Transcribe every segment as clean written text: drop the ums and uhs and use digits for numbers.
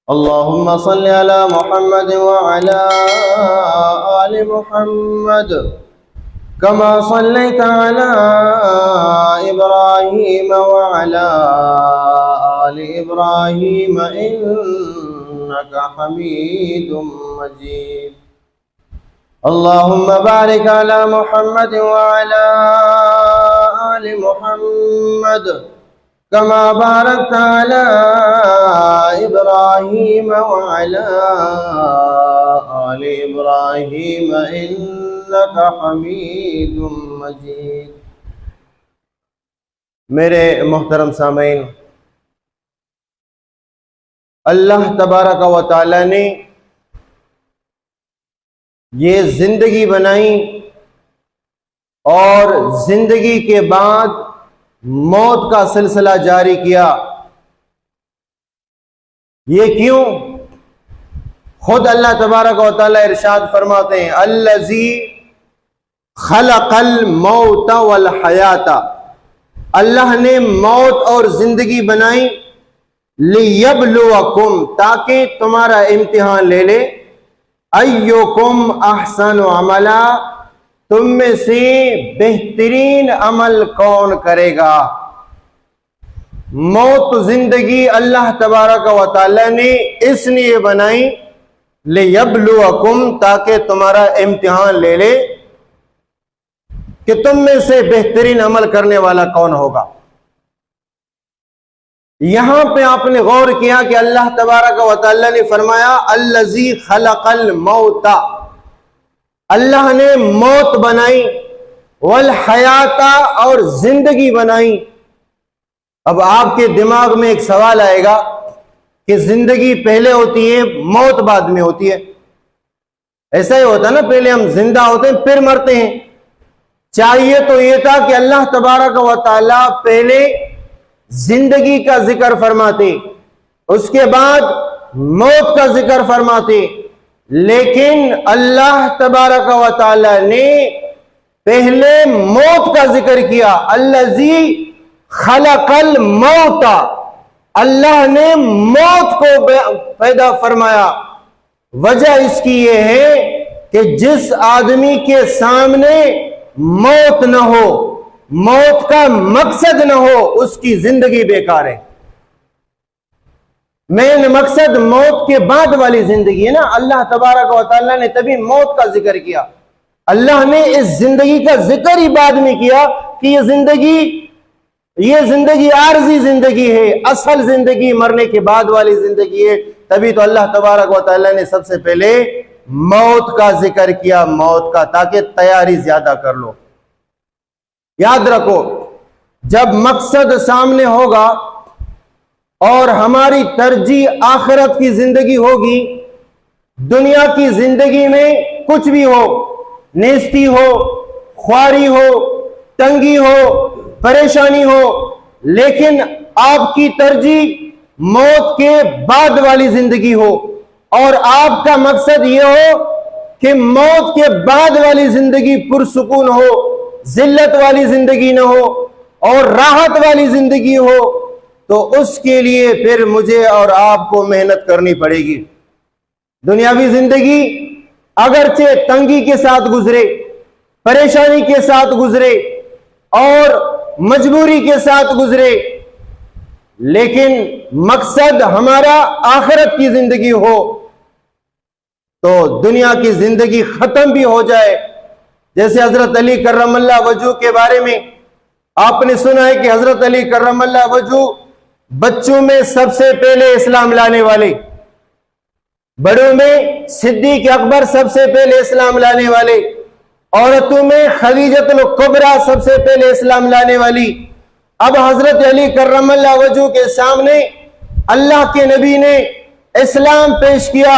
اللهم صل على محمد وعلى آل محمد كما صليت على إبراهيم وعلى آل إبراهيم إنك حميد مجيد. اللهم بارك على محمد وعلى آل محمد كما باركت على إبراهيم وعلى آل إبراهيم إنك حميد مجيد. میرے محترم سامعین، اللہ تبارک و تعالی نے یہ زندگی بنائی اور زندگی کے بعد موت کا سلسلہ جاری کیا. یہ کیوں؟ خود اللہ تبارک و تعالی ارشاد فرماتے ہیں الذی خلق الموت والحیات، اللہ نے موت اور زندگی بنائی لیبلوکم، تاکہ تمہارا امتحان لے لے، ایوکم احسن عملا، تم میں سے بہترین عمل کون کرے گا. موت زندگی اللہ تبارک و تعالی نے اس لیے بنائی لیبلوکم، تاکہ تمہارا امتحان لے لے کہ تم میں سے بہترین عمل کرنے والا کون ہوگا. یہاں پہ آپ نے غور کیا کہ اللہ تبارک و تعالی نے فرمایا الذی خلق الموت، اللہ نے موت بنائی، والحیات، اور زندگی بنائی. اب آپ کے دماغ میں ایک سوال آئے گا کہ زندگی پہلے ہوتی ہے موت بعد میں ہوتی ہے. ایسا ہی ہوتا نا، پہلے ہم زندہ ہوتے ہیں پھر مرتے ہیں. چاہیے تو یہ تھا کہ اللہ تبارک و تعالی پہلے زندگی کا ذکر فرماتے، اس کے بعد موت کا ذکر فرماتے، لیکن اللہ تبارک و تعالی نے پہلے موت کا ذکر کیا. الذی خلق الموت، اللہ نے موت کو پیدا فرمایا. وجہ اس کی یہ ہے کہ جس آدمی کے سامنے موت نہ ہو، موت کا مقصد نہ ہو، اس کی زندگی بیکار ہے. مین مقصد موت کے بعد والی زندگی ہے نا. اللہ تبارک و تعالیٰ نے تبھی موت کا ذکر کیا. اللہ نے اس زندگی کا ذکر ہی بعد میں کیا کہ یہ زندگی عارضی زندگی ہے، اصل زندگی مرنے کے بعد والی زندگی ہے. تبھی تو اللہ تبارک و تعالیٰ نے سب سے پہلے موت کا ذکر کیا، موت کا، تاکہ تیاری زیادہ کر لو. یاد رکھو، جب مقصد سامنے ہوگا اور ہماری ترجیح آخرت کی زندگی ہوگی، دنیا کی زندگی میں کچھ بھی ہو، نیستی ہو، خواری ہو، تنگی ہو، پریشانی ہو، لیکن آپ کی ترجیح موت کے بعد والی زندگی ہو، اور آپ کا مقصد یہ ہو کہ موت کے بعد والی زندگی پرسکون ہو، ذلت والی زندگی نہ ہو اور راحت والی زندگی ہو، تو اس کے لیے پھر مجھے اور آپ کو محنت کرنی پڑے گی. دنیاوی زندگی اگرچہ تنگی کے ساتھ گزرے، پریشانی کے ساتھ گزرے اور مجبوری کے ساتھ گزرے، لیکن مقصد ہمارا آخرت کی زندگی ہو، تو دنیا کی زندگی ختم بھی ہو جائے. جیسے حضرت علی کرم اللہ وجہ کے بارے میں آپ نے سنا ہے کہ حضرت علی کرم اللہ وجہ بچوں میں سب سے پہلے اسلام لانے والے، بڑوں میں صدیق اکبر سب سے پہلے اسلام لانے والے، عورتوں میں خدیجۃ الکبریٰ سب سے پہلے اسلام لانے والی. اب حضرت علی کرم اللہ وجہ کے سامنے اللہ کے نبی نے اسلام پیش کیا.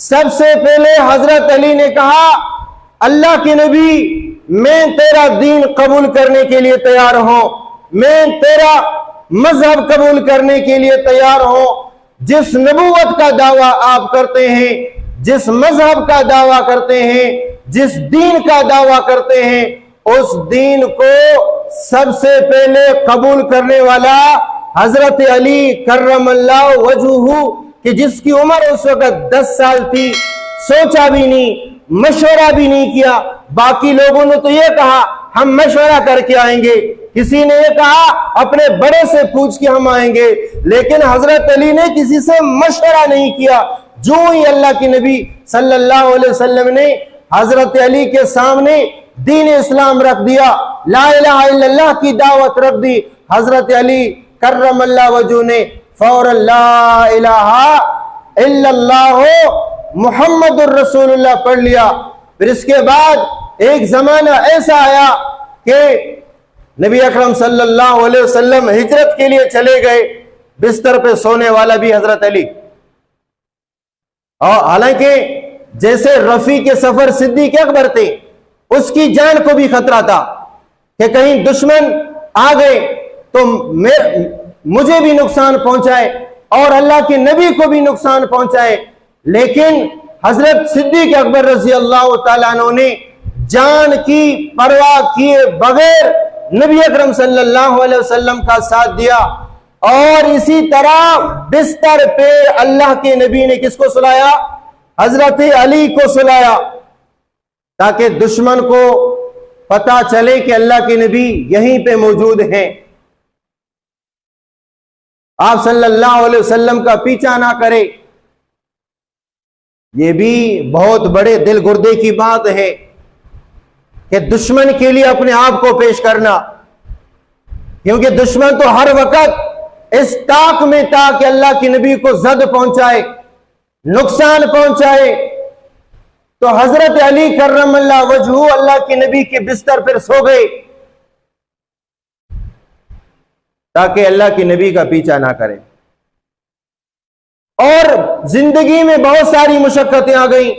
سب سے پہلے حضرت علی نے کہا اللہ کے نبی، میں تیرا دین قبول کرنے کے لیے تیار ہوں، میں تیرا مذہب قبول کرنے کے لیے تیار ہوں. جس نبوت کا دعویٰ آپ کرتے ہیں، جس مذہب کا دعویٰ کرتے ہیں، جس دین کا دعویٰ کرتے ہیں، اس دین کو سب سے پہلے قبول کرنے والا حضرت علی کرم اللہ وجہہ کہ جس کی عمر اس وقت 10 سال تھی، سوچا بھی نہیں، مشورہ بھی نہیں کیا. باقی لوگوں نے تو یہ کہا ہم مشورہ کر کے آئیں گے، کسی نے یہ کہا اپنے بڑے سے پوچھ کے ہم آئیں گے، لیکن حضرت علی نے کسی سے مشورہ نہیں کیا. جو ہی اللہ کے نبی صلی اللہ علیہ وسلم نے حضرت علی کے سامنے دین اسلام رکھ دیا، لا الہ الا اللہ کی دعوت رکھ دی، حضرت علی کرم اللہ وجہ نے فوراً لا الہ الا اللہ محمد الرسول اللہ پڑھ لیا. پھر اس کے بعد ایک زمانہ ایسا آیا کہ نبی اکرم صلی اللہ علیہ وسلم ہجرت کے لیے چلے گئے، بستر پہ سونے والا بھی حضرت علی. اور حالانکہ جیسے رفیق کے سفر صدیق اکبر تھے، اس کی جان کو بھی خطرہ تھا کہ کہیں دشمن آ گئے تو مجھے بھی نقصان پہنچائے اور اللہ کے نبی کو بھی نقصان پہنچائے. لیکن حضرت صدیق اکبر رضی اللہ تعالیٰ عنہ نے جان کی پرواہ کیے بغیر نبی اکرم صلی اللہ علیہ وسلم کا ساتھ دیا. اور اسی طرح بستر پہ اللہ کے نبی نے کس کو سلایا؟ حضرت علی کو سلایا، تاکہ دشمن کو پتا چلے کہ اللہ کے نبی یہیں پہ موجود ہیں، آپ صلی اللہ علیہ وسلم کا پیچھا نہ کرے. یہ بھی بہت بڑے دل گردے کی بات ہے کہ دشمن کے لیے اپنے آپ کو پیش کرنا، کیونکہ دشمن تو ہر وقت اس طاق میں تھا کہ اللہ کے نبی کو زد پہنچائے، نقصان پہنچائے. تو حضرت علی کرم اللہ وجہہ اللہ کے نبی کے بستر پر سو گئے تاکہ اللہ کے نبی کا پیچھا نہ کرے. اور زندگی میں بہت ساری مشقتیں آ گئیں،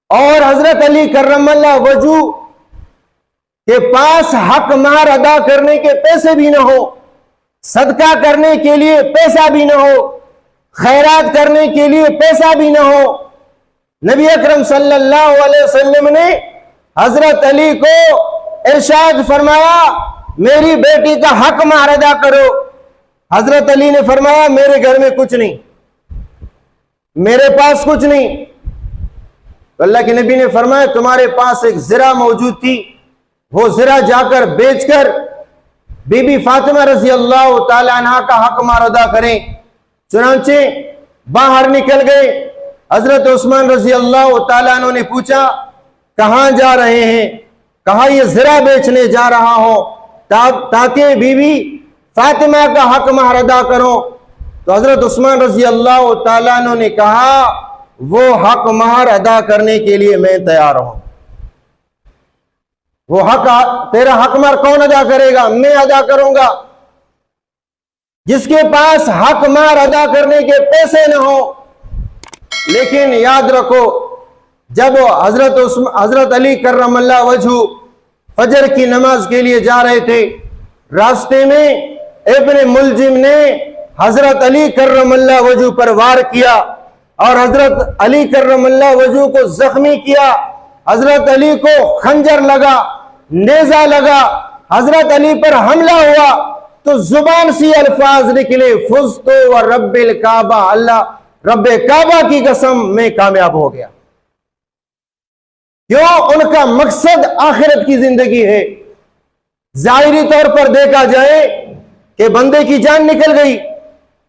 اور حضرت علی کرم اللہ وجہہ کے پاس حق مہر ادا کرنے کے پیسے بھی نہ ہو، صدقہ کرنے کے لیے پیسہ بھی نہ ہو، خیرات کرنے کے لیے پیسہ بھی نہ ہو. نبی اکرم صلی اللہ علیہ وسلم نے حضرت علی کو ارشاد فرمایا میری بیٹی کا حق مہر ادا کرو. حضرت علی نے فرمایا میرے گھر میں کچھ نہیں، میرے پاس کچھ نہیں. اللہ کے نبی نے فرمایا تمہارے پاس ایک زرہ موجود تھی، وہ زرہ جا کر بیچ کر بی بی فاطمہ رضی اللہ تعالی عنہ کا حق مہر ادا کریں. چنانچہ باہر نکل گئے. حضرت عثمان رضی اللہ تعالیٰ عنہ نے پوچھا کہاں جا رہے ہیں؟ کہا یہ زرہ بیچنے جا رہا ہوں تاکہ بی بی فاطمہ کا حق مہر ادا کرو. تو حضرت عثمان رضی اللہ تعالیٰ عنہ نے کہا وہ حق مہر ادا کرنے کے لیے میں تیار ہوں. وہ حق تیرا حق مہر کون ادا کرے گا؟ میں ادا کروں گا. جس کے پاس حق مہر ادا کرنے کے پیسے نہ ہو. لیکن یاد رکھو جب حضرت علی کرم اللہ وجہہ فجر کی نماز کے لیے جا رہے تھے، راستے میں ابن ملجم نے حضرت علی کرم اللہ وجہہ پر وار کیا اور حضرت علی کرم اللہ وجہہ کو زخمی کیا. حضرت علی کو خنجر لگا، نیزہ لگا، حضرت علی پر حملہ ہوا تو زبان سے الفاظ نکلے فزت و رب الکعبہ، اللہ رب کعبہ کی قسم میں کامیاب ہو گیا. کیوں؟ ان کا مقصد آخرت کی زندگی ہے. ظاہری طور پر دیکھا جائے کہ بندے کی جان نکل گئی،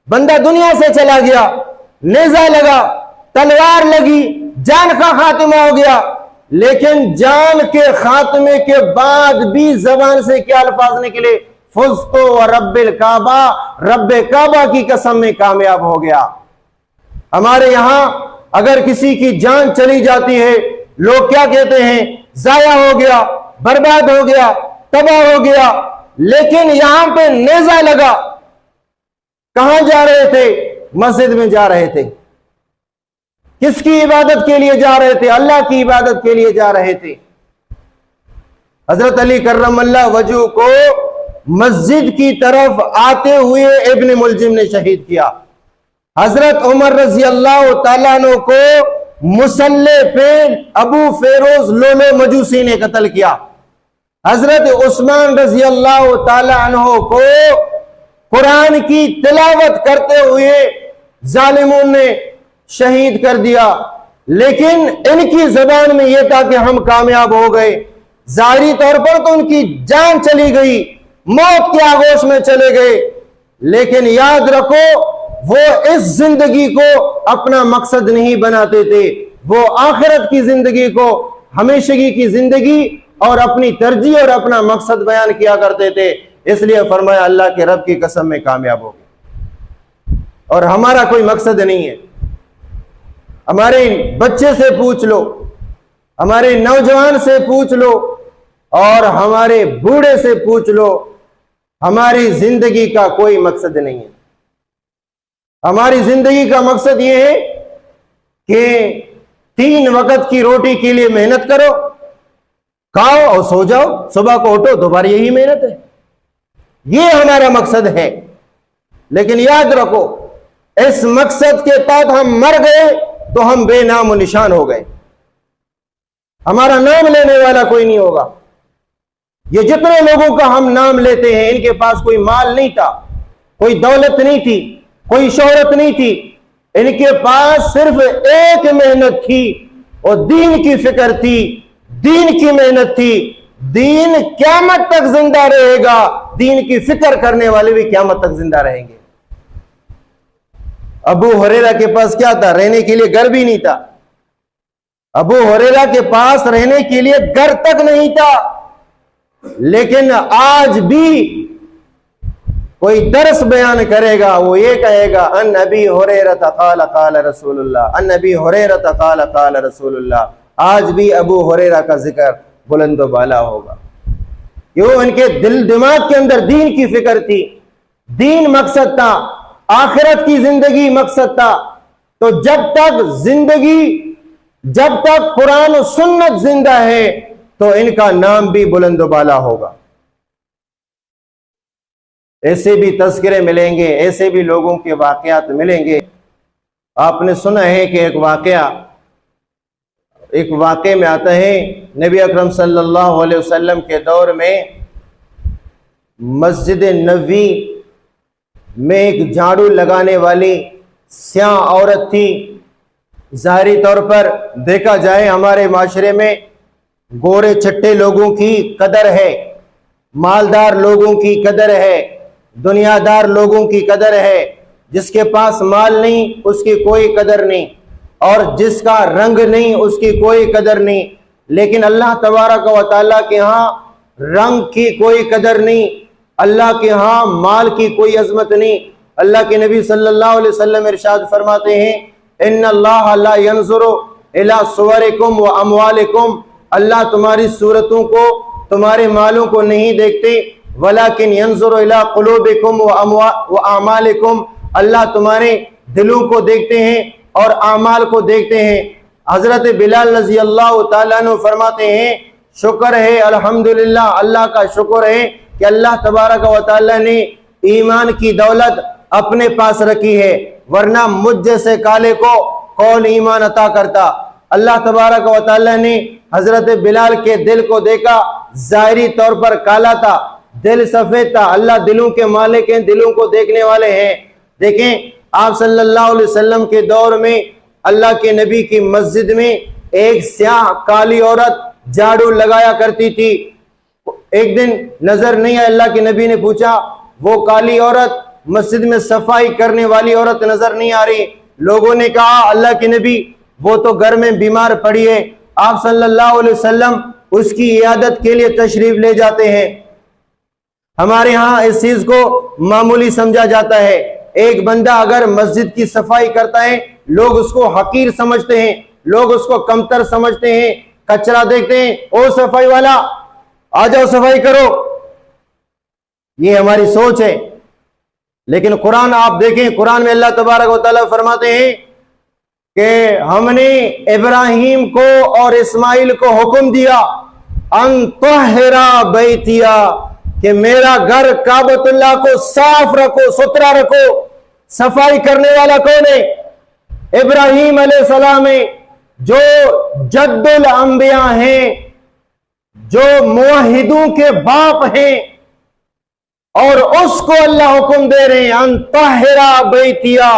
بندہ دنیا سے چلا گیا، نیزہ لگا، تلوار لگی، جان کا خاتمہ ہو گیا. لیکن جان کے خاتمے کے بعد بھی زبان سے کیا الفاظ نکلے؟ فزت و رب الکعبہ، رب کعبہ کی قسم میں کامیاب ہو گیا. ہمارے یہاں اگر کسی کی جان چلی جاتی ہے لوگ کیا کہتے ہیں؟ ضائع ہو گیا، برباد ہو گیا، تباہ ہو گیا. لیکن یہاں پہ نیزہ لگا. کہاں جا رہے تھے؟ مسجد میں جا رہے تھے. کس کی عبادت کے لیے جا رہے تھے؟ اللہ کی عبادت کے لیے جا رہے تھے. حضرت علی کرم اللہ وجہہ کو مسجد کی طرف آتے ہوئے ابن ملجم نے شہید کیا. حضرت عمر رضی اللہ تعالیٰ عنہ کو مسلح پہ ابو فیروز لولو مجوسی نے قتل کیا. حضرت عثمان رضی اللہ تعالیٰ عنہ کو قرآن کی تلاوت کرتے ہوئے ظالمون نے شہید کر دیا، لیکن ان کی زبان میں یہ تھا کہ ہم کامیاب ہو گئے۔ ظاہری طور پر تو ان کی جان چلی گئی، موت کے آغوش میں چلے گئے، لیکن یاد رکھو وہ اس زندگی کو اپنا مقصد نہیں بناتے تھے، وہ آخرت کی زندگی کو ہمیشگی کی زندگی اور اپنی ترجیح اور اپنا مقصد بیان کیا کرتے تھے۔ اس لیے فرمایا اللہ کے رب کی قسم میں کامیاب ہو گئے۔ اور ہمارا کوئی مقصد نہیں ہے۔ ہمارے بچے سے پوچھ لو، ہمارے نوجوان سے پوچھ لو، اور ہمارے بوڑھے سے پوچھ لو، ہماری زندگی کا کوئی مقصد نہیں ہے۔ ہماری زندگی کا مقصد یہ ہے کہ 3 وقت کی روٹی کے لیے محنت کرو، کھاؤ اور سو جاؤ، صبح کو اٹھو، دوبارہ یہی محنت ہے۔ یہ ہمارا مقصد ہے۔ لیکن یاد رکھو اس مقصد کے تحت ہم مر گئے تو ہم بے نام و نشان ہو گئے، ہمارا نام لینے والا کوئی نہیں ہوگا۔ یہ جتنے لوگوں کا ہم نام لیتے ہیں ان کے پاس کوئی مال نہیں تھا، کوئی دولت نہیں تھی، کوئی شہرت نہیں تھی، ان کے پاس صرف ایک محنت تھی اور دین کی فکر تھی، دین کی محنت تھی۔ دین قیامت تک زندہ رہے گا، دین کی فکر کرنے والے بھی قیامت تک زندہ رہیں گے۔ ابو ہریرہ کے پاس کیا تھا؟ رہنے کے لیے گھر بھی نہیں تھا۔ ابو ہریرہ کے پاس رہنے کے لیے گھر تک نہیں تھا، لیکن آج بھی کوئی درس بیان کرے گا وہ یہ کہے گا ان ابی ہریرہ قال قال رسول اللہ، ان ابی ہریرہ قال قال رسول اللہ۔ آج بھی ابو ہریرہ کا ذکر بلند و بالا ہوگا، کیوں؟ ان کے دل دماغ کے اندر دین کی فکر تھی، دین مقصد تھا، آخرت کی زندگی مقصد تھا۔ تو جب تک قرآن و سنت زندہ ہے تو ان کا نام بھی بلند و بالا ہوگا۔ ایسے بھی تذکرے ملیں گے، ایسے بھی لوگوں کے واقعات ملیں گے۔ آپ نے سنا ہے کہ ایک واقعے میں آتا ہے نبی اکرم صلی اللہ علیہ وسلم کے دور میں مسجد نبوی میں ایک جھاڑو لگانے والی سیاہ عورت تھی۔ ظاہری طور پر دیکھا جائے ہمارے معاشرے میں گورے چٹے لوگوں کی قدر ہے، مالدار لوگوں کی قدر ہے، دنیا دار لوگوں کی قدر ہے۔ جس کے پاس مال نہیں اس کی کوئی قدر نہیں، اور جس کا رنگ نہیں اس کی کوئی قدر نہیں۔ لیکن اللہ تبارک و تعالیٰ کے ہاں رنگ کی کوئی قدر نہیں، اللہ کے ہاں مال کی کوئی عظمت نہیں۔ اللہ کے نبی صلی اللہ علیہ وسلم ارشاد فرماتے ہیں ان اللہ لا ينظر الى صورکم و اموالکم، اللہ تمہاری صورتوں کو، تمہارے مالوں کو نہیں دیکھتے، ولیکن ينظر الى قلوبکم و اعمالکم، اللہ تمہارے دلوں کو دیکھتے ہیں اور اعمال کو دیکھتے ہیں۔ حضرت بلال رضی اللہ تعالیٰ عنہ فرماتے ہیں شکر ہے، الحمدللہ، اللہ کا شکر ہے کہ اللہ تبارک و تعالیٰ نے ایمان کی دولت اپنے پاس رکھی ہے، ورنہ مجھ جیسے کالے کو کون ایمان عطا کرتا۔ اللہ تبارک و تعالیٰ نے حضرت بلال کے دل کو دیکھا، ظاہری طور پر کالا تھا، دل سفید تھا۔ اللہ دلوں کے مالک ہیں، دلوں کو دیکھنے والے ہیں۔ دیکھیں آپ صلی اللہ علیہ وسلم کے دور میں اللہ کے نبی کی مسجد میں ایک سیاہ کالی عورت جھاڑو لگایا کرتی تھی۔ ایک دن نظر نہیں آئی، اللہ کے نبی نے پوچھا وہ کالی عورت مسجد میں صفائی کرنے والی عورت نظر نہیں آ رہی؟ لوگوں نے کہا اللہ کے نبی وہ تو گھر میں بیمار پڑی ہے۔ آپ صلی اللہ علیہ وسلم اس کی عیادت کے لیے تشریف لے جاتے ہیں۔ ہمارے ہاں اس چیز کو معمولی سمجھا جاتا ہے۔ ایک بندہ اگر مسجد کی صفائی کرتا ہے لوگ اس کو حقیر سمجھتے ہیں، لوگ اس کو کمتر سمجھتے ہیں، کچرا دیکھتے ہیں، او صفائی والا آ جاؤ صفائی کرو، یہ ہماری سوچ ہے۔ لیکن قرآن آپ دیکھیں، قرآن میں اللہ تبارک و تعالیٰ فرماتے ہیں کہ ہم نے ابراہیم کو اور اسماعیل کو حکم دیا ان طہرا بیتیا، کہ میرا گھر کعبۃ اللہ کو صاف رکھو، ستھرا رکھو۔ صفائی کرنے والا کون ہے؟ ابراہیم علیہ السلام ہے، جو جد الانبیاء ہیں، جو موحدوں کے باپ ہیں، اور اس کو اللہ حکم دے رہے ہیں ان طہرا بیتیا،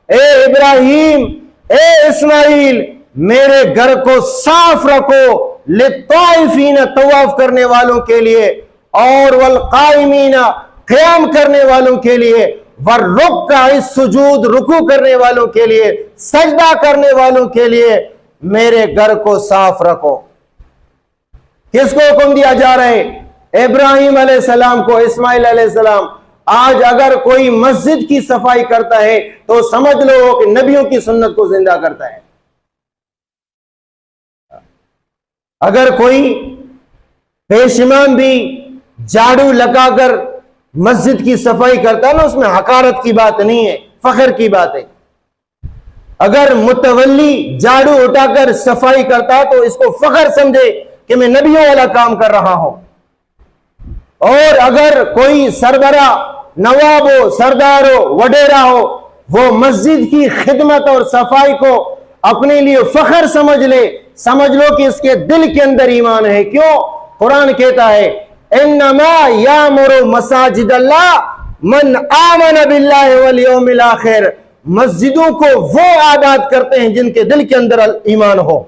اے ابراہیم، اے اسماعیل، میرے گھر کو صاف رکھو، للطائفین، طواف کرنے والوں کے لیے، اور والقائمین، قیام کرنے والوں کے لیے، والرکع السجود، رکوع کرنے والوں کے لیے، سجدہ کرنے والوں کے لیے میرے گھر کو صاف رکھو۔ کس کو حکم دیا جا رہا ہے؟ ابراہیم علیہ السلام کو، اسماعیل علیہ السلام۔ آج اگر کوئی مسجد کی صفائی کرتا ہے تو سمجھ لو کہ نبیوں کی سنت کو زندہ کرتا ہے۔ اگر کوئی پیشمان بھی جھاڑو لگا کر مسجد کی صفائی کرتا ہے نا، اس میں حقارت کی بات نہیں ہے، فخر کی بات ہے۔ اگر متولی جھاڑو اٹھا کر صفائی کرتا ہے تو اس کو فخر سمجھے کہ میں نبیوں والا کام کر رہا ہوں۔ اور اگر کوئی سربراہ، نواب ہو، سردار ہو، وڈیرا ہو، وہ مسجد کی خدمت اور صفائی کو اپنے لیے فخر سمجھ لے، سمجھ لو کہ اس کے دل کے اندر ایمان ہے۔ کیوں؟ قرآن کہتا ہے انما یامر مساجد اللہ من آمن باللہ والیوم الاخر، مسجدوں کو وہ آباد کرتے ہیں جن کے دل کے اندر ایمان ہو،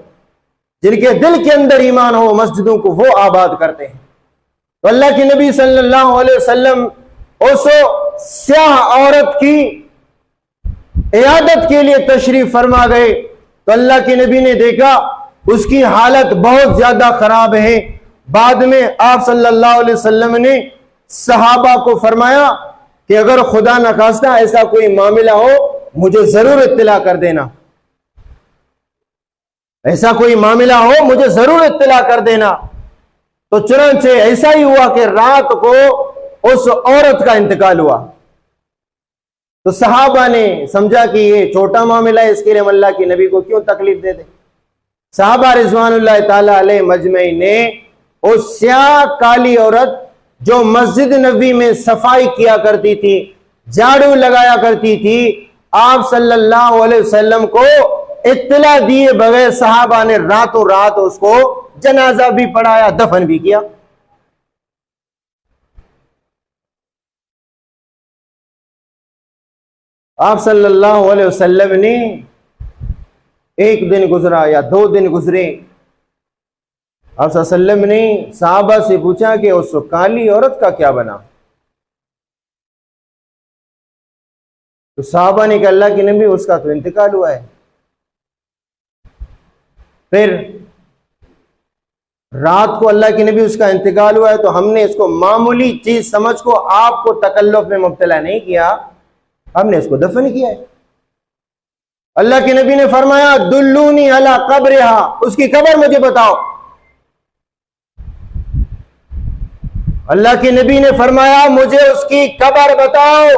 جن کے دل کے اندر ایمان ہو، مسجدوں کو وہ آباد کرتے ہیں۔ تو اللہ کے نبی صلی اللہ علیہ وسلم اس سیاہ عورت کی عیادت کے لیے تشریف فرما گئے تو اللہ کے نبی نے دیکھا اس کی حالت بہت زیادہ خراب ہے۔ بعد میں آپ صلی اللہ علیہ وسلم نے صحابہ کو فرمایا کہ اگر خدا نخواستہ ایسا کوئی معاملہ ہو مجھے ضرور اطلاع کر دینا، ایسا کوئی معاملہ ہو مجھے ضرور اطلاع کر دینا۔ تو چنانچہ ایسا ہی ہوا کہ رات کو اس عورت کا انتقال ہوا۔ تو صحابہ نے سمجھا کہ یہ چھوٹا معاملہ ہے، اس کے لیے ہم اللہ کے نبی کو کیوں تکلیف دے دیں۔ صحابہ رضوان اللہ تعالی علیہ مجمعین نے اس سیاہ کالی عورت جو مسجد نبوی میں صفائی کیا کرتی تھی، جھاڑو لگایا کرتی تھی، آپ صلی اللہ علیہ وسلم کو اطلاع دیے بغیر صحابہ نے راتوں رات اس کو جنازہ بھی پڑھایا، دفن بھی کیا۔ آپ صلی اللہ علیہ وسلم نے ایک دن گزرا یا 2 دن گزرے، آپ صلی اللہ علیہ وسلم نے صحابہ سے پوچھا کہ اس کالی عورت کا کیا بنا؟ تو صحابہ نے کہا اللہ کے نبی اس کا تو انتقال ہوا ہے۔ پھر رات کو اللہ کے نبی اس کا انتقال ہوا ہے تو ہم نے اس کو معمولی چیز سمجھ کو آپ کو تکلف میں مبتلا نہیں کیا، ہم نے اس کو دفن کیا ہے۔ اللہ کے نبی نے فرمایا دلونی علی قبرہا، اس کی قبر مجھے بتاؤ۔ اللہ کے نبی نے فرمایا مجھے اس کی قبر بتاؤ۔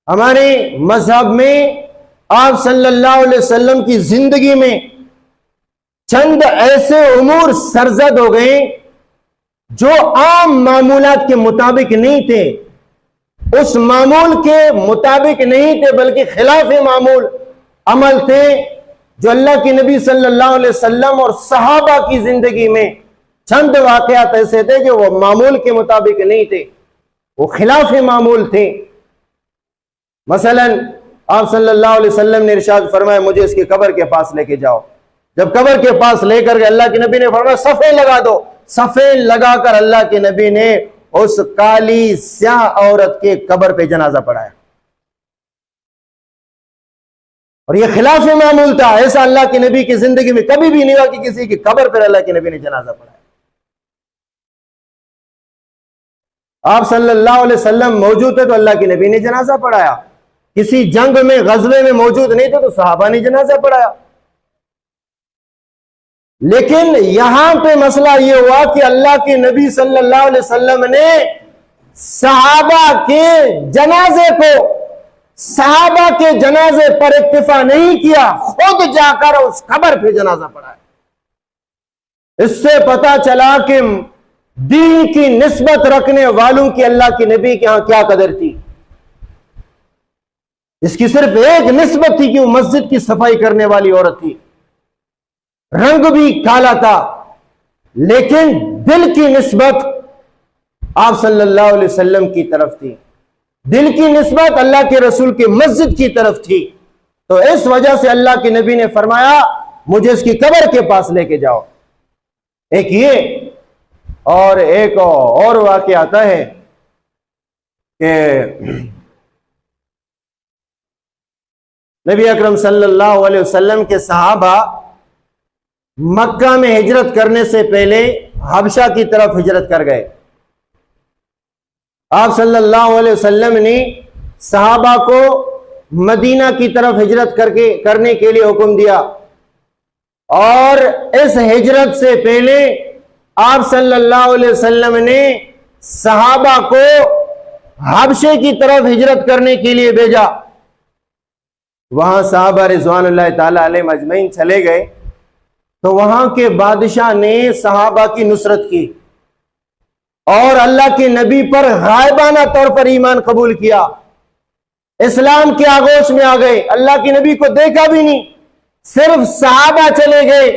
ہمارے مذہب میں آپ صلی اللہ علیہ وسلم کی زندگی میں چند ایسے امور سرزد ہو گئے جو عام معمولات کے مطابق نہیں تھے، اس معمول کے مطابق نہیں تھے بلکہ خلاف معمول عمل تھے، جو اللہ کے نبی صلی اللہ علیہ وسلم اور صحابہ کی زندگی میں چند واقعات ایسے تھے جو وہ معمول کے مطابق نہیں تھے، وہ خلاف معمول تھے۔ مثلا آپ صلی اللہ علیہ وسلم نے ارشاد فرمایا مجھے اس کی قبر کے پاس لے کے جاؤ۔ جب قبر کے پاس لے کر گئے اللہ کے نبی نے فرمایا صفے لگا دو۔ صفے لگا کر اللہ کے نبی نے اس کالی سیاہ عورت کے قبر پہ جنازہ پڑھایا، اور یہ خلاف معمول تھا۔ ایسا اللہ کے نبی کی زندگی میں کبھی بھی نہیں ہوا کہ کسی کی قبر پر اللہ کے نبی نے جنازہ پڑھایا۔ آپ صلی اللہ علیہ وسلم موجود تھے تو اللہ کے نبی نے جنازہ پڑھایا، کسی جنگ میں غزوے میں موجود نہیں تھے تو صحابہ نے جنازہ پڑھایا۔ لیکن یہاں پہ مسئلہ یہ ہوا کہ اللہ کے نبی صلی اللہ علیہ وسلم نے صحابہ کے جنازے کو، صحابہ کے جنازے پر اکتفا نہیں کیا، خود جا کر اس قبر پہ جنازہ پڑھایا۔ اس سے پتہ چلا کہ دین کی نسبت رکھنے والوں کی اللہ کے نبی کے ہاں کیا قدر تھی۔ اس کی صرف ایک نسبت تھی کہ وہ مسجد کی صفائی کرنے والی عورت تھی، رنگ بھی کالا تھا، لیکن دل کی نسبت آپ صلی اللہ علیہ وسلم کی طرف تھی۔ دل کی نسبت اللہ کے رسول کی مسجد کی طرف تھی، تو اس وجہ سے اللہ کے نبی نے فرمایا مجھے اس کی قبر کے پاس لے کے جاؤ۔ ایک یہ اور ایک اور واقعہ آتا ہے کہ نبی اکرم صلی اللہ علیہ وسلم کے صحابہ مکہ میں ہجرت کرنے سے پہلے حبشہ کی طرف ہجرت کر گئے۔ آپ صلی اللہ علیہ وسلم نے صحابہ کو مدینہ کی طرف ہجرت کرنے کے لیے حکم دیا، اور اس ہجرت سے پہلے آپ صلی اللہ علیہ وسلم نے صحابہ کو حبشے کی طرف ہجرت کرنے کے لیے بھیجا۔ وہاں صحابہ رضوان اللہ تعالی علیہ مجمعین چلے گئے تو وہاں کے بادشاہ نے صحابہ کی نصرت کی اور اللہ کے نبی پر غائبانہ طور پر ایمان قبول کیا، اسلام کے آغوش میں آ گئے، اللہ کے نبی کو دیکھا بھی نہیں، صرف صحابہ چلے گئے۔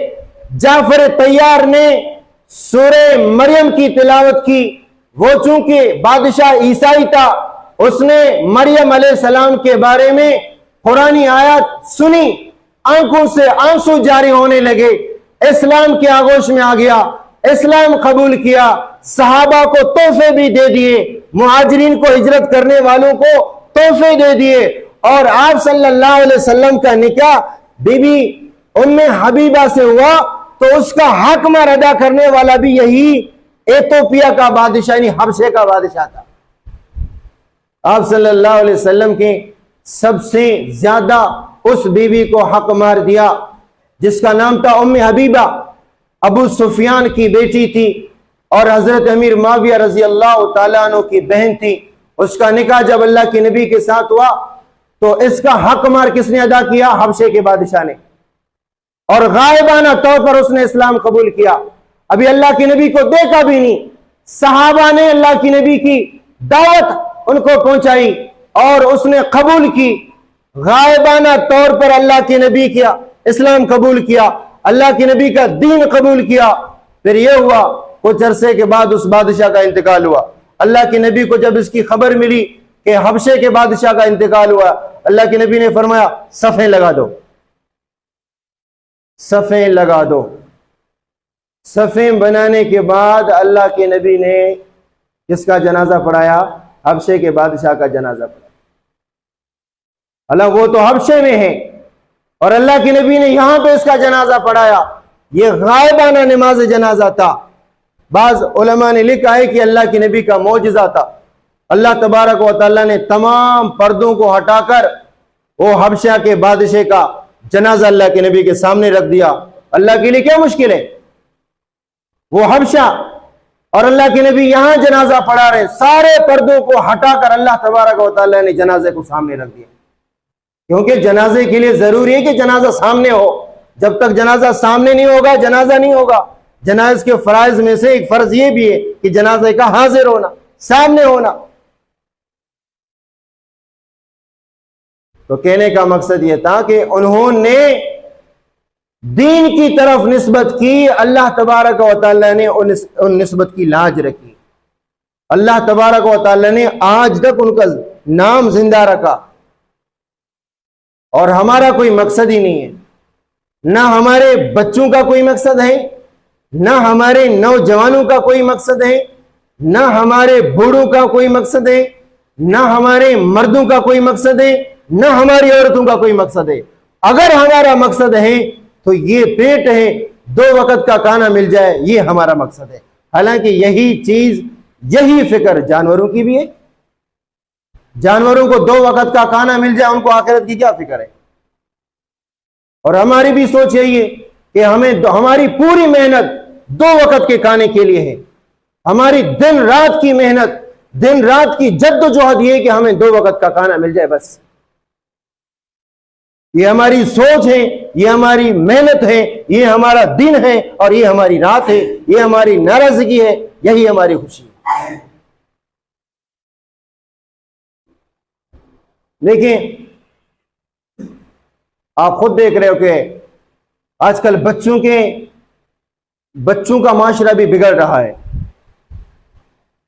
جعفر طیار نے سورہ مریم کی تلاوت کی، وہ چونکہ بادشاہ عیسائی تھا، اس نے مریم علیہ السلام کے بارے میں قرآنی آیات سنی، آنکھوں سے آنسو جاری ہونے لگے، اسلام کے آغوش میں آ گیا، اسلام قبول کیا، صحابہ کو تحفے بھی دے دیے، مہاجرین کو ہجرت کرنے والوں کو تحفے دے دیے، اور آپ صلی اللہ علیہ وسلم کا نکاح بی بی ام حبیبہ سے ہوا، تو اس کا حق مار ادا کرنے والا بھی یہی ایتھوپیا کا بادشاہ یعنی حبشے کا بادشاہ تھا۔ آپ صلی اللہ علیہ وسلم کے سب سے زیادہ اس بیوی کو حق مار دیا جس کا نام تھا ام حبیبہ، ابو سفیان کی بیٹی تھی اور حضرت امیر معاویہ رضی اللہ تعالیٰ عنہ کی بہن تھی۔ اس کا نکاح جب اللہ کے نبی کے ساتھ ہوا تو اس کا حق مار کس نے ادا کیا؟ حبشے کے بادشاہ نے، اور غائبانہ طور پر اس نے اسلام قبول کیا۔ ابھی اللہ کے نبی کو دیکھا بھی نہیں، صحابہ نے اللہ کے نبی کی دعوت ان کو پہنچائی اور اس نے قبول کی، غائبانہ طور پر اللہ کے نبی کیا اسلام قبول کیا، اللہ کے نبی کا دین قبول کیا۔ پھر یہ ہوا کچھ عرصے کے بعد اس بادشاہ کا انتقال ہوا۔ اللہ کے نبی کو جب اس کی خبر ملی کہ حبشے کے بادشاہ کا انتقال ہوا، اللہ کے نبی نے فرمایا صفیں لگا دو، صفیں لگا دو۔ صفیں بنانے کے بعد اللہ کے نبی نے کس کا جنازہ پڑھایا؟ حبشے کے بادشاہ کا جنازہ پڑھایا۔ اللہ وہ تو حبشے میں ہے اور اللہ کے نبی نے یہاں پہ اس کا جنازہ پڑھایا۔ یہ غائبانہ نماز جنازہ تھا۔ بعض علماء نے لکھا ہے کہ اللہ کے نبی کا معجزہ تھا۔ اللہ تبارک و تعالیٰ نے تمام پردوں کو ہٹا کر وہ حبشہ کے بادشاہ کا جنازہ اللہ کے نبی کے سامنے رکھ دیا۔ اللہ کے لیے کیا مشکل ہے؟ وہ حبشہ اور اللہ کے نبی یہاں جنازہ پڑھا رہے، سارے پردوں کو ہٹا کر اللہ تبارک و تعالیٰ نے جنازے کو سامنے رکھ دیا، کیونکہ جنازے کے لیے ضروری ہے کہ جنازہ سامنے ہو۔ جب تک جنازہ سامنے نہیں ہوگا جنازہ نہیں ہوگا۔ جناز کے فرائض میں سے ایک فرض یہ بھی ہے کہ جنازے کا حاضر ہونا، سامنے ہونا۔ تو کہنے کا مقصد یہ تھا کہ انہوں نے دین کی طرف نسبت کی، اللہ تبارک و تعالیٰ نے ان نسبت کی لاج رکھی، اللہ تبارک و تعالیٰ نے آج تک ان کا نام زندہ رکھا۔ اور ہمارا کوئی مقصد ہی نہیں ہے، نہ ہمارے بچوں کا کوئی مقصد ہے، نہ ہمارے نوجوانوں کا کوئی مقصد ہے، نہ ہمارے بوڑھوں کا کوئی مقصد ہے، نہ ہمارے مردوں کا کوئی مقصد ہے، نہ ہماری عورتوں کا کوئی مقصد ہے۔ اگر ہمارا مقصد ہے تو یہ پیٹ ہے، 2 وقت کا کھانا مل جائے، یہ ہمارا مقصد ہے۔ حالانکہ یہی چیز، یہی فکر جانوروں کی بھی ہے۔ جانوروں کو 2 وقت کا کھانا مل جائے، ان کو آخرت کی کیا فکر ہے؟ اور ہماری بھی سوچ یہی ہے کہ ہماری پوری محنت 2 وقت کے کھانے کے لیے ہے۔ ہماری دن رات کی محنت، دن رات کی جد و جہد یہ ہے کہ ہمیں 2 وقت کا کھانا مل جائے، بس۔ یہ ہماری سوچ ہے، یہ ہماری محنت ہے، یہ ہمارا دن ہے اور یہ ہماری رات ہے، یہ ہماری ناراضگی ہے، یہی ہماری خوشی ہے۔ دیکھیں، آپ خود دیکھ رہے ہو کہ آج کل بچوں کا معاشرہ بھی بگڑ رہا ہے،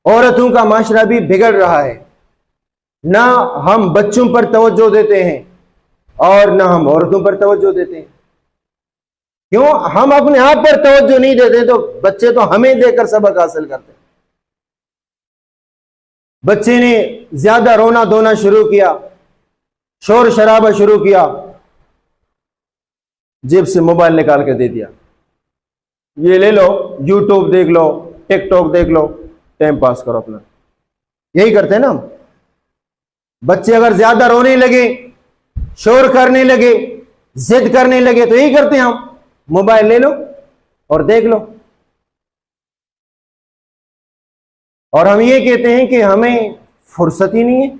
عورتوں کا معاشرہ بھی بگڑ رہا ہے۔ نہ ہم بچوں پر توجہ دیتے ہیں اور نہ ہم عورتوں پر توجہ دیتے ہیں. کیوں؟ ہم اپنے آپ پر توجہ نہیں دیتے تو بچے تو ہمیں دے کر سبق حاصل کرتے ہیں. بچے نے زیادہ رونا دھونا شروع کیا، شور شرابہ شروع کیا، جیب سے موبائل نکال کے دے دیا، یہ لے لو، یوٹیوب دیکھ لو، ٹک ٹاک دیکھ لو، ٹائم پاس کرو اپنا. یہی کرتے ہیں نا ہم. بچے اگر زیادہ رونے لگے، شور کرنے لگے، ضد کرنے لگے تو یہی کرتے ہیں ہم، موبائل لے لو اور دیکھ لو. اور ہم یہ کہتے ہیں کہ ہمیں فرصت ہی نہیں ہے،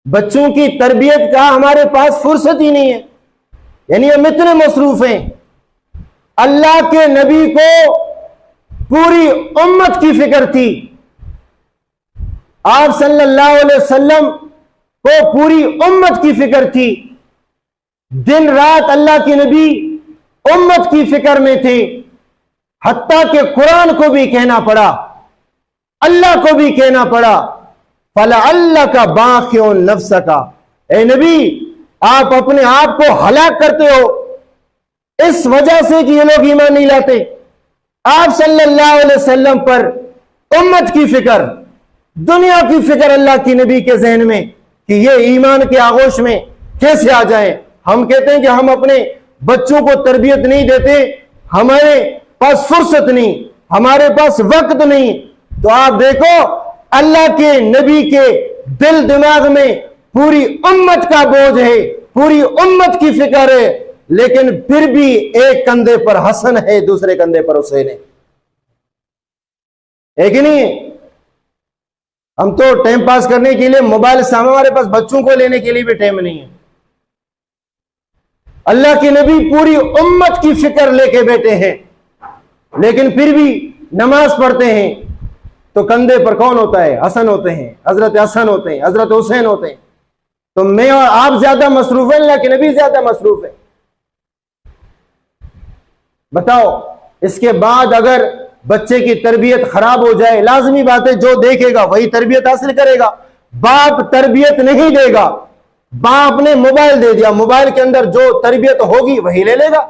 بچوں کی تربیت کا ہمارے پاس فرصت ہی نہیں ہے. یعنی ہم اتنے مصروف ہیں. اللہ کے نبی کو پوری امت کی فکر تھی، آپ صلی اللہ علیہ وسلم کو پوری امت کی فکر تھی. دن رات اللہ کے نبی امت کی فکر میں تھے، حتیٰ کہ قرآن کو بھی کہنا پڑا، اللہ کو بھی کہنا پڑا، فَلَعَلَّكَ بَاخِعٌ نَفْسَكَ، اے نبی آپ اپنے آپ کو ہلاک کرتے ہو اس وجہ سے کہ یہ لوگ ایمان نہیں لاتے. آپ صلی اللہ علیہ وسلم پر امت کی فکر، دنیا کی فکر اللہ کی نبی کے ذہن میں کہ یہ ایمان کے آغوش میں کیسے آ جائیں. ہم کہتے ہیں کہ ہم اپنے بچوں کو تربیت نہیں دیتے، ہمارے پاس فرصت نہیں، ہمارے پاس وقت نہیں. تو آپ دیکھو اللہ کے نبی کے دل دماغ میں پوری امت کا بوجھ ہے، پوری امت کی فکر ہے، لیکن پھر بھی ایک کندھے پر حسن ہے، دوسرے کندھے پر حسین ہے. ایک ہی نہیں ہے. ہم تو ٹائم پاس کرنے کے لیے موبائل سامنے، ہمارے پاس بچوں کو لینے کے لیے بھی ٹائم نہیں ہے. اللہ کے نبی پوری امت کی فکر لے کے بیٹھے ہیں، لیکن پھر بھی نماز پڑھتے ہیں تو کندھے پر کون ہوتا ہے؟ حسن ہوتے ہیں، حضرت حسن ہوتے ہیں، حضرت حسین ہوتے ہیں. تو میں اور آپ زیادہ مصروف ہیں، اللہ کے نبی زیادہ مصروف ہے. بتاؤ، اس کے بعد اگر بچے کی تربیت خراب ہو جائے، لازمی بات ہے جو دیکھے گا وہی تربیت حاصل کرے گا. باپ تربیت نہیں دے گا، باپ نے موبائل دے دیا، موبائل کے اندر جو تربیت ہوگی وہی لے لے گا.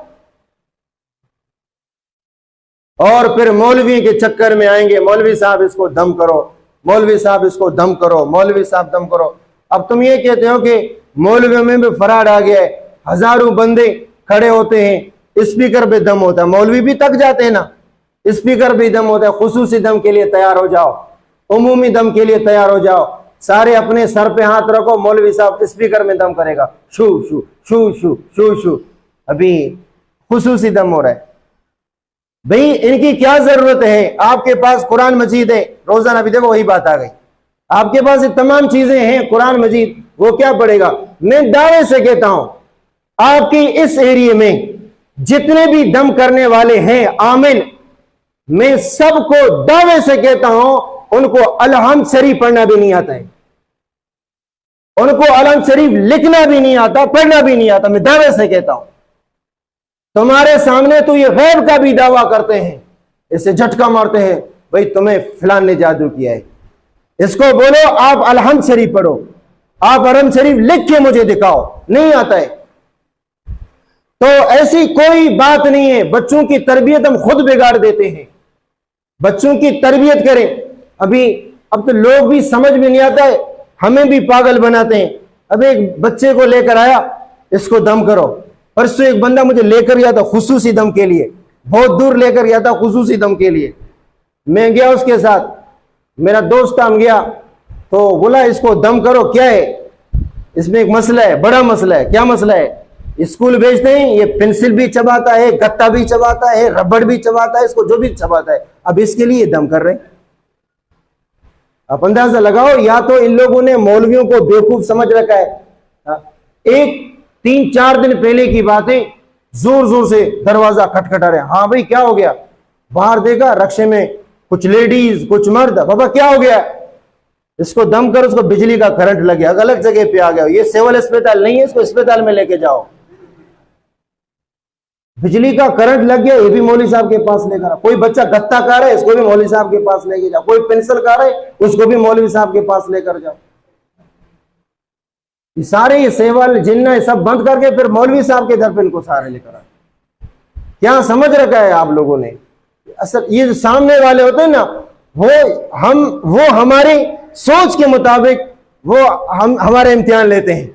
اور پھر مولوی کے چکر میں آئیں گے، مولوی صاحب اس کو دم کرو، مولوی صاحب اس کو دم کرو، مولوی صاحب دم کرو. اب تم یہ کہتے ہو کہ مولویوں میں بھی فراڈ آ گیا ہے، ہزاروں بندے کھڑے ہوتے ہیں، اسپیکر پہ دم ہوتا ہے. مولوی بھی تک جاتے ہیں نا، اسپیکر بھی دم ہوتا ہے. خصوصی دم کے لیے تیار ہو جاؤ، عمومی دم کے لیے تیار ہو جاؤ. سارے اپنے سر پہ ہاتھ رکھو، مولوی صاحب اسپیکر میں دم کرے گا، شو شو شو شو شو شو. ابھی خصوصی دم ہو رہا ہے. بھئی ان کی کیا ضرورت ہے؟ آپ کے پاس قرآن مجید ہے، روزانہ بھی دیکھو وہی بات آ گئی. آپ کے پاس یہ تمام چیزیں ہیں، قرآن مجید، وہ کیا پڑھے گا؟ میں دعوے سے کہتا ہوں آپ کی اس ایریے میں جتنے بھی دم کرنے والے ہیں عامل، میں سب کو دعوے سے کہتا ہوں ان کو الحمد شریف پڑھنا بھی نہیں آتا ہے، ان کو الحمد شریف لکھنا بھی نہیں آتا، پڑھنا بھی نہیں آتا. میں دعوے سے کہتا ہوں. تمہارے سامنے تو یہ غیب کا بھی دعویٰ کرتے ہیں، اسے جھٹکا مارتے ہیں، بھئی تمہیں فلان نے جادو کیا ہے. اس کو بولو آپ الحمد شریف پڑھو، آپ الحمد شریف لکھ کے مجھے دکھاؤ. نہیں آتا ہے. تو ایسی کوئی بات نہیں ہے. بچوں کی تربیت ہم خود بگاڑ دیتے ہیں. بچوں کی تربیت کریں. اب تو لوگ بھی سمجھ میں نہیں آتا ہے، ہمیں بھی پاگل بناتے ہیں. اب ایک بچے کو لے کر آیا، اس کو دم کرو. پرسوں ایک بندہ مجھے لے کر گیا تھا خصوصی دم کے لیے، بہت دور لے کر گیا تھا خصوصی دم کے لیے. میں گیا اس کے ساتھ، میرا دوست ہم گیا تو بولا اس کو دم کرو. کیا ہے اس میں؟ ایک مسئلہ ہے، بڑا مسئلہ ہے. کیا مسئلہ ہے؟ اسکول بھیجتے ہیں، یہ پنسل بھی چباتا ہے، گتا بھی چباتا ہے، ربڑ بھی چباتا ہے، اس کو جو بھی چباتا ہے، اب اس کے لیے دم کر رہے ہیں. آپ اندازہ لگاؤ، یا تو ان لوگوں نے مولویوں کو بیوقوف سمجھ رکھا ہے. ایک 3-4 دن پہلے کی باتیں، زور زور سے دروازہ کھٹکھٹا رہے. ہاں بھائی کیا ہو گیا؟ باہر دیکھا رکشے میں کچھ لیڈیز کچھ مرد. بابا کیا ہو گیا؟ اس کو دم کر، اس کو بجلی کا کرنٹ لگ گیا، غلط جگہ پہ آ گیا. یہ سول اسپتال نہیں ہے، اس کو اسپتال میں لے کے جاؤ. بجلی کا کرنٹ لگ گیا، یہ بھی مولوی صاحب کے پاس لے کر، کوئی بچہ گتا کھا رہا ہے اس کو بھی مولوی صاحب کے پاس لے کے جاؤ، کوئی پینسل کھا رہا ہے اس کو بھی مولوی صاحب کے پاس لے کر جاؤ۔ یہ سارے یہ سیوال جنہ سب بند کر کے پھر مولوی صاحب کے در پہ ان کو سارے لے کر آئے۔ کیا سمجھ رکھا ہے آپ لوگوں نے؟ اصل یہ جو سامنے والے ہوتے ہیں نا، وہ ہماری سوچ کے مطابق وہ ہمارے امتحان لیتے ہیں۔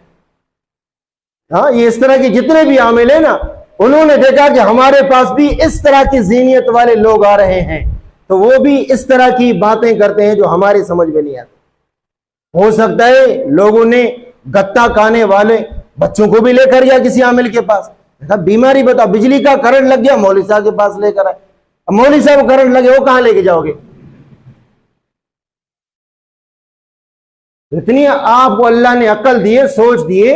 ہاں، یہ اس طرح کے جتنے بھی عامل ہیں نا، انہوں نے دیکھا کہ ہمارے پاس بھی اس طرح کی ذہنیت والے لوگ آ رہے ہیں، تو وہ بھی اس طرح کی باتیں کرتے ہیں جو ہماری سمجھ میں نہیں آتی۔ ہو سکتا ہے لوگوں نے گتا کھانے والے بچوں کو بھی لے کر گیا کسی عامل کے پاس، بیماری بتا، بجلی کا کرنٹ لگ گیا مولوی صاحب کے پاس لے کر آئے۔ اب مولوی صاحب کرنٹ لگے وہ کہاں لے کے جاؤ گے؟ اتنی آپ کو اللہ نے عقل دیے، سوچ دیے،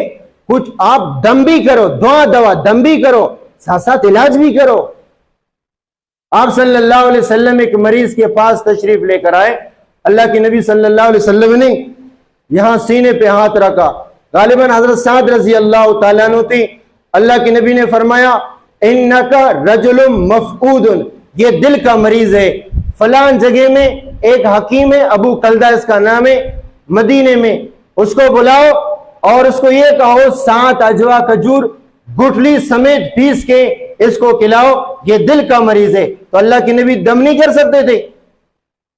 کچھ آپ دم بھی کرو، دوا دم بھی کرو، ساتھ ساتھ علاج بھی کرو۔ آپ صلی اللہ علیہ وسلم ایک مریض کے پاس تشریف لے کر آئے، اللہ کے نبی صلی اللہ علیہ وسلم نے یہاں سینے پہ ہاتھ رکھا، غالباً حضرت سعد رضی اللہ تعالیٰ عنہ تھی۔ اللہ کے نبی نے فرمایا انکا رجل مفقود، یہ دل کا مریض ہے، فلان جگہ میں ایک حکیم ہے، ابو کلدہ اس کا نام ہے، مدینے میں، اس کو بلاؤ اور اس کو یہ کہو 7 اجوا کھجور گٹھلی سمیت پیس کے اس کو کھلاؤ، یہ دل کا مریض ہے۔ تو اللہ کے نبی دم نہیں کر سکتے تھے؟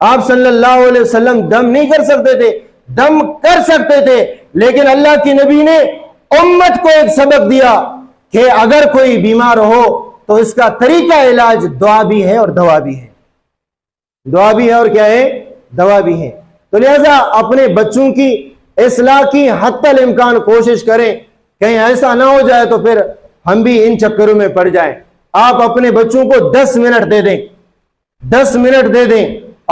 آپ صلی اللہ علیہ وسلم دم نہیں کر سکتے تھے؟ دم کر سکتے تھے، لیکن اللہ کے نبی نے امت کو ایک سبق دیا کہ اگر کوئی بیمار ہو تو اس کا طریقہ علاج دعا بھی ہے اور دوا بھی ہے، دعا بھی ہے اور کیا ہے؟ دوا بھی ہے۔ تو لہذا اپنے بچوں کی اصلاح کی حتی الامکان کوشش کریں، کہیں ایسا نہ ہو جائے تو پھر ہم بھی ان چکروں میں پڑ جائیں۔ آپ اپنے بچوں کو 10 منٹ دے دیں، 10 منٹ دے دیں،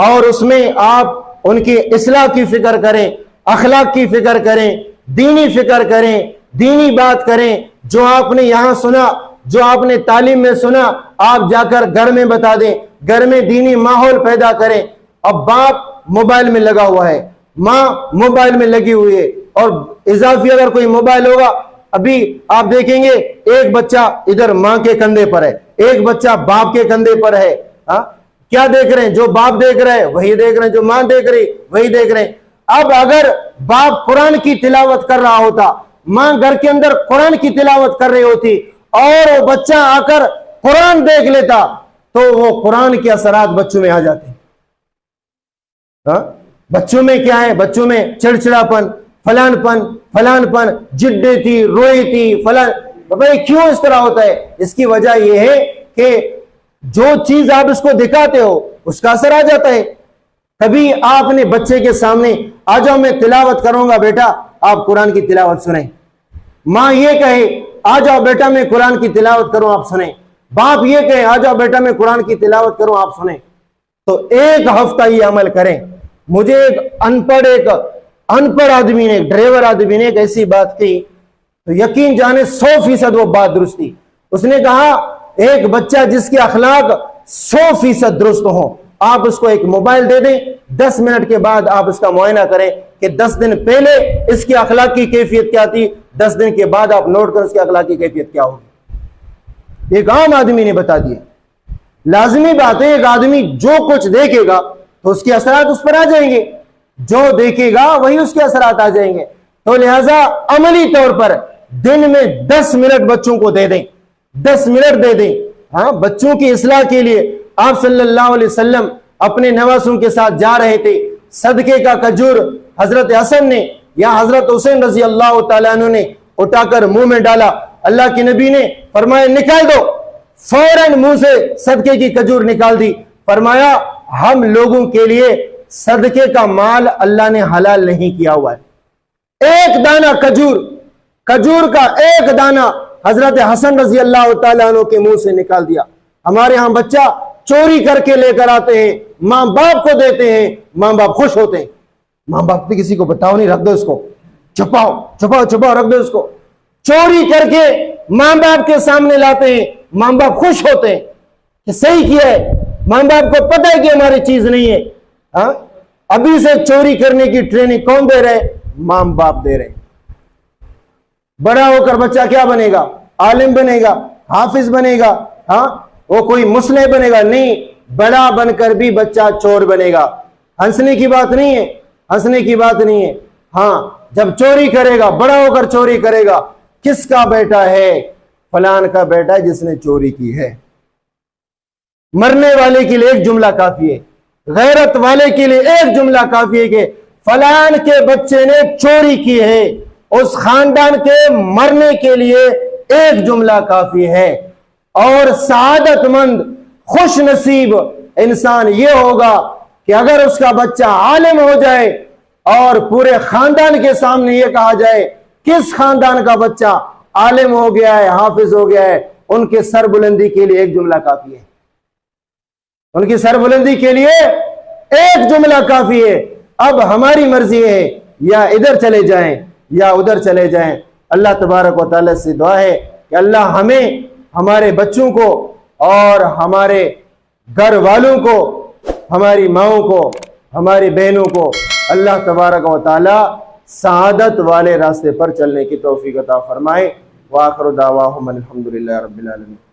اور اس میں آپ ان کی اصلاح کی فکر کریں، اخلاق کی فکر کریں، دینی فکر کریں، دینی بات کریں، جو آپ نے یہاں سنا، جو آپ نے تعلیم میں سنا، آپ جا کر گھر میں بتا دیں، گھر میں دینی ماحول پیدا کریں۔ اب باپ موبائل میں لگا ہوا ہے، ماں موبائل میں لگی ہوئی ہے، اور اضافی اگر کوئی موبائل ہوگا، ابھی آپ دیکھیں گے ایک بچہ ادھر ماں کے کندھے پر ہے، ایک بچہ باپ کے کندھے پر ہے۔ کیا دیکھ رہے ہیں؟ جو باپ دیکھ رہے ہیں وہی دیکھ رہے ہیں، جو ماں دیکھ رہی وہی دیکھ رہے ہیں۔ اب اگر باپ قرآن کی تلاوت کر رہا ہوتا، ماں گھر کے اندر قرآن کی تلاوت کر رہی ہوتی، اور وہ بچہ آ کر قرآن دیکھ لیتا، تو وہ قرآن کے اثرات بچوں میں آ جاتے ہیں۔ بچوں میں کیا ہے؟ بچوں میں چڑچڑا پن، فلان پن، جدے تھی، روئی تھی، فلان۔ بھائی کیوں اس طرح ہوتا ہے؟ اس کی وجہ یہ ہے کہ جو چیز آپ اس کو دکھاتے ہو اس کا اثر آ جاتا ہے۔ کبھی آپ نے بچے کے سامنے آ جاؤ میں تلاوت کروں گا بیٹا، آپ قرآن کی تلاوت سنیں، ماں یہ کہے آ جاؤ بیٹا میں قرآن کی تلاوت کروں، آپ سنیں، باپ یہ کہے آ جاؤ بیٹا میں قرآن کی تلاوت کروں، آپ سنیں، تو ایک ہفتہ یہ عمل کریں۔ مجھے ایک ان پڑھ آدمی نے، ایک ڈرائیور آدمی نے ایک ایسی بات کہی، تو یقین جانے 100% وہ بات درست تھی۔ اس نے کہا ایک بچہ جس کے اخلاق 100% درست ہو، آپ اس کو ایک موبائل دے دیں، 10 منٹ کے بعد آپ اس کا معائنہ کریں کہ 10 دن پہلے اس کی اخلاق کی کیفیت کیا تھی، 10 دن کے بعد آپ نوٹ کر اس کی اخلاق کی کیفیت کیا ہوگی۔ ایک عام آدمی نے بتا دیا۔ لازمی بات ہے، ایک آدمی جو کچھ دیکھے گا تو اس کے اثرات اس پر آ جائیں گے، جو دیکھے گا وہی اس کے اثرات آ جائیں گے۔ تو لہذا عملی طور پر دن میں 10 منٹ بچوں کو دے دیں، 10 منٹ دے دیں۔ ہاں، بچوں کی اصلاح کے لیے آپ صلی اللہ علیہ وسلم اپنے نواسوں کے ساتھ جا رہے تھے، صدقے کا کھجور حضرت حسن نے یا حضرت حسین رضی اللہ تعالیٰ عنہ نے اٹھا کر منہ میں ڈالا، اللہ کے نبی نے فرمایا نکال دو، فوراً منہ سے صدقے کی کھجور نکال دی۔ فرمایا ہم لوگوں کے لیے صدقے کا مال اللہ نے حلال نہیں کیا ہوا ہے۔ ایک دانہ کھجور کا ایک دانہ حضرت حسن رضی اللہ تعالیٰ عنہ کے منہ سے نکال دیا۔ ہمارے ہاں بچہ چوری کر کے لے کر آتے ہیں، ماں باپ کو دیتے ہیں، ماں باپ خوش ہوتے ہیں۔ ماں باپ بھی کسی کو بتاؤ نہیں، رکھ دو اس کو، چھپاؤ رکھ دو اس کو۔ چوری کر کے ماں باپ کے سامنے لاتے ہیں، ماں باپ خوش ہوتے ہیں کہ صحیح کیا ہے، ماں باپ کو پتہ ہے کہ ہماری چیز نہیں ہے۔ ہاں، ابھی سے چوری کرنے کی ٹریننگ کون دے رہے؟ ماں باپ دے رہے۔ بڑا ہو کر بچہ کیا بنے گا؟ عالم بنے گا، حافظ بنے گا، ہاں وہ کوئی مسلح بنے گا نہیں، بڑا بن کر بھی بچہ چور بنے گا. ہنسنے کی بات نہیں ہے، ہنسنے کی بات نہیں ہے. ہاں جب چوری کرے گا، بڑا ہو کر چوری کرے گا، کس کا بیٹا ہے؟ فلان کا بیٹا ہے جس نے چوری کی ہے. مرنے والے کے لیے ایک جملہ کافی ہے، غیرت والے کے لیے ایک جملہ کافی ہے کہ فلان کے بچے نے چوری کی ہے. اس خاندان کے مرنے کے لیے ایک جملہ کافی ہے. اور سعادت مند خوش نصیب انسان یہ ہوگا کہ اگر اس کا بچہ عالم ہو جائے اور پورے خاندان کے سامنے یہ کہا جائے کس خاندان کا بچہ عالم ہو گیا ہے، حافظ ہو گیا ہے، ان کے سر بلندی کے لیے ایک جملہ کافی ہے. ان کی سر بلندی کے لیے ایک جملہ کافی ہے. اب ہماری مرضی ہے یا ادھر چلے جائیں یا ادھر چلے جائیں. اللہ تبارک و تعالی سے دعا ہے کہ اللہ ہمیں، ہمارے بچوں کو اور ہمارے گھر والوں کو، ہماری ماؤں کو، ہماری بہنوں کو اللہ تبارک و تعالی سعادت والے راستے پر چلنے کی توفیق عطا فرمائے. وآخر دعواہم الحمدللہ رب العالمین.